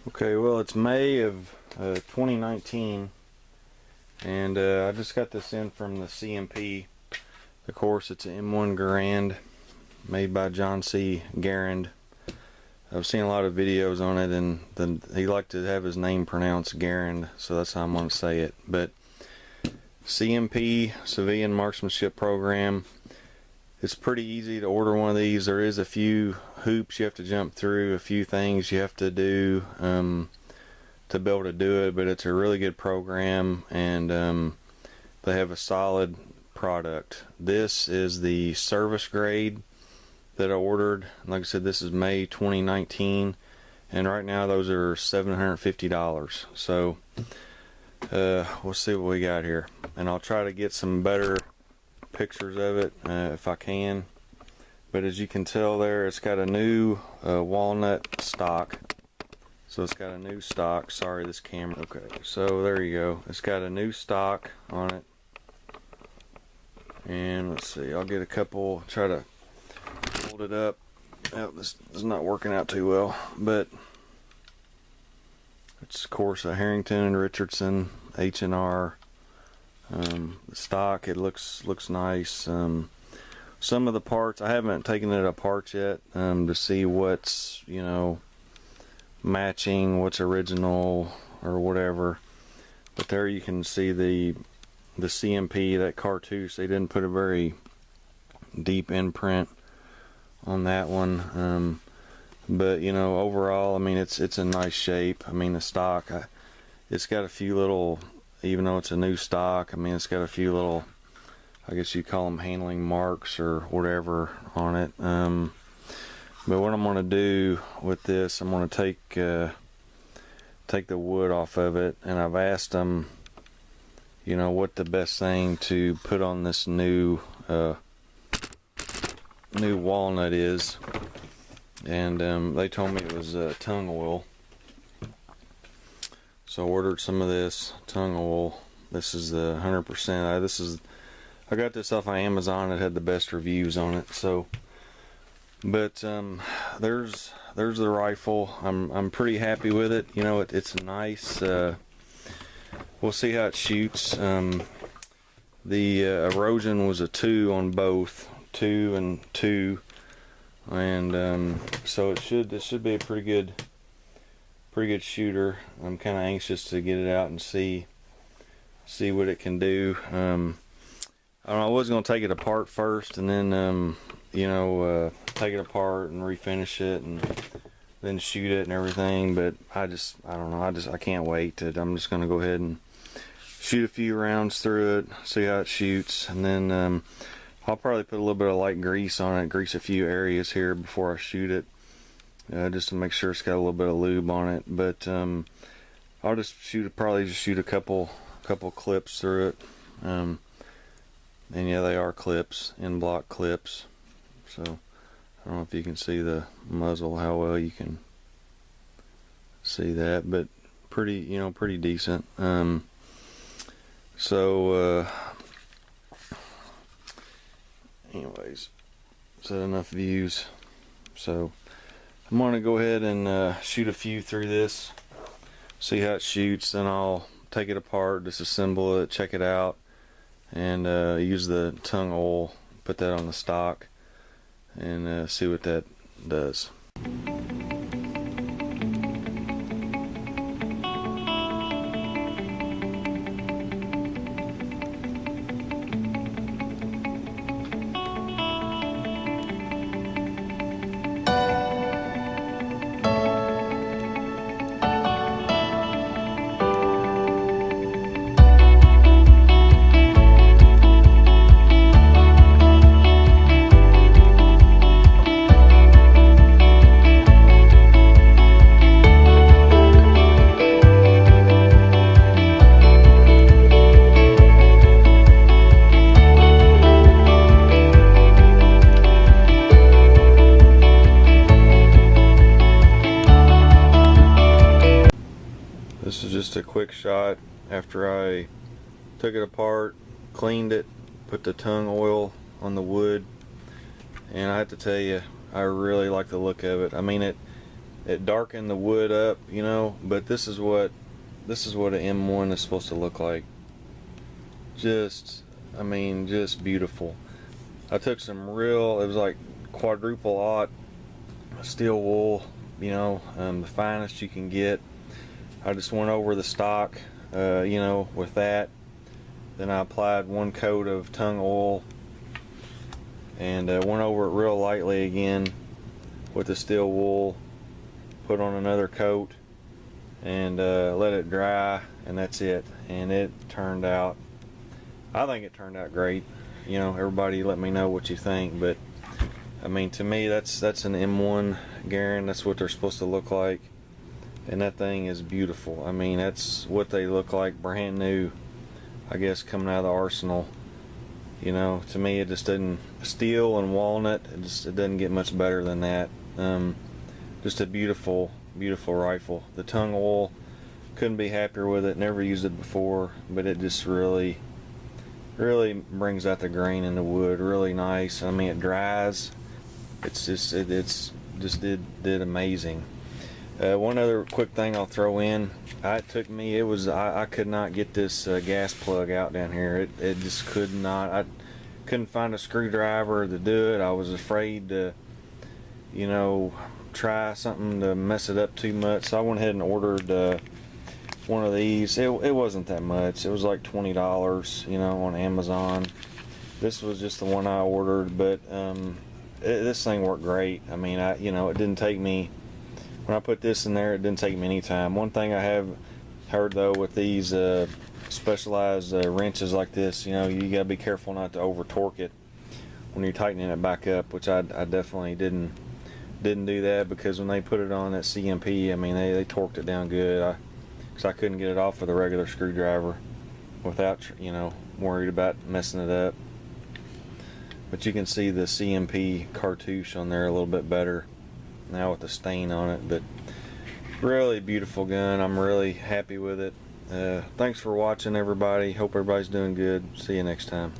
Okay, well, it's May of 2019, and I just got this in from the CMP. Of course, it's an M1 Garand made by John C. Garand. I've seen a lot of videos on it, and he liked to have his name pronounced Garand, so that's how I'm going to say it. But CMP, Civilian Marksmanship Program, it's pretty easy to order one of these. There is a few hoops you have to jump through, a few things you have to do to be able to do it, but it's a really good program, and they have a solid product. This is the service grade that I ordered. Like I said, this is May 2019, and right now those are $750. So we'll see what we got here, and I'll try to get some better pictures of it if I can. But as you can tell there, it's got a new walnut stock. So it's got a new stock. Sorry, this camera. Okay, so there you go. It's got a new stock on it. And let's see, I'll get a couple, try to hold it up. Oh, this is not working out too well, but it's of course a Harrington and Richardson H&R stock. It looks nice. Some of the parts, I haven't taken it apart yet to see what's, matching, what's original or whatever. But there you can see the CMP, that cartouche. They didn't put a very deep imprint on that one, but overall, I mean, it's in nice shape. I mean, the stock, it's got a few little, even though it's a new stock, I mean, it's got a few little, I guess you call them handling marks or whatever on it. But what I'm going to do with this, I'm going to take the wood off of it, and I've asked them, what the best thing to put on this new walnut is, and they told me it was tung oil. So I ordered some of this tung oil. This is the 100%. I got this off of Amazon. It had the best reviews on it. So, but there's the rifle. I'm pretty happy with it. It's nice. We'll see how it shoots. The erosion was a 2 on both, 2 and 2, and so it should be a pretty good shooter. I'm kind of anxious to get it out and see what it can do. I don't know, I was going to take it apart first, and then take it apart and refinish it and then shoot it and everything, but I don't know, I can't wait. I'm just going to go ahead and shoot a few rounds through it, see how it shoots, and then I'll probably put a little bit of light grease on it, grease a few areas here before I shoot it, just to make sure it's got a little bit of lube on it. But I'll just probably shoot a couple clips through it, and yeah, they are clips, in-block clips. So I don't know if you can see the muzzle, how well you can see that, but pretty decent. So anyways, is that enough views? So I'm going to go ahead and shoot a few through this, see how it shoots, then I'll take it apart, disassemble it, check it out, and use the tung oil, put that on the stock, and see what that does. This is just a quick shot after I took it apart, cleaned it, put the tung oil on the wood, and I have to tell you, I really like the look of it. I mean, it darkened the wood up, you know. But this is what an M1 is supposed to look like. Just, I mean, just beautiful. I took some real, it was like quadruple aught steel wool, you know, the finest you can get. I just went over the stock, you know, with that. Then I applied one coat of tung oil and went over it real lightly again with the steel wool. Put on another coat and let it dry, and that's it. And it turned out, I think it turned out great. You know, everybody let me know what you think, but I mean, to me, that's an M1 Garand. That's what they're supposed to look like, and that thing is beautiful. I mean, that's what they look like, brand new, I guess, coming out of the arsenal. You know, to me, it just didn't, steel and walnut, it doesn't get much better than that. Just a beautiful rifle. The tung oil, couldn't be happier with it. Never used it before, but it just really brings out the grain in the wood. Really nice. I mean, it dries. It's just did amazing. One other quick thing I'll throw in. It took me. I could not get this gas plug out down here. It just could not. I couldn't find a screwdriver to do it. I was afraid to, you know, try something to mess it up too much. So I went ahead and ordered one of these. It wasn't that much. It was like $20, you know, on Amazon. This was just the one I ordered, but this thing worked great. I mean, you know, it didn't take me, when I put this in there, it didn't take me any time. One thing I have heard though with these specialized wrenches like this, you know, you gotta be careful not to over torque it when you're tightening it back up, which I definitely didn't do that, because when they put it on that CMP, I mean, they torqued it down good. Because I couldn't get it off with a regular screwdriver without, you know, worried about messing it up. But you can see the CMP cartouche on there a little bit better now with the stain on it. But really beautiful gun. I'm really happy with it. Thanks for watching, everybody. Hope everybody's doing good. See you next time.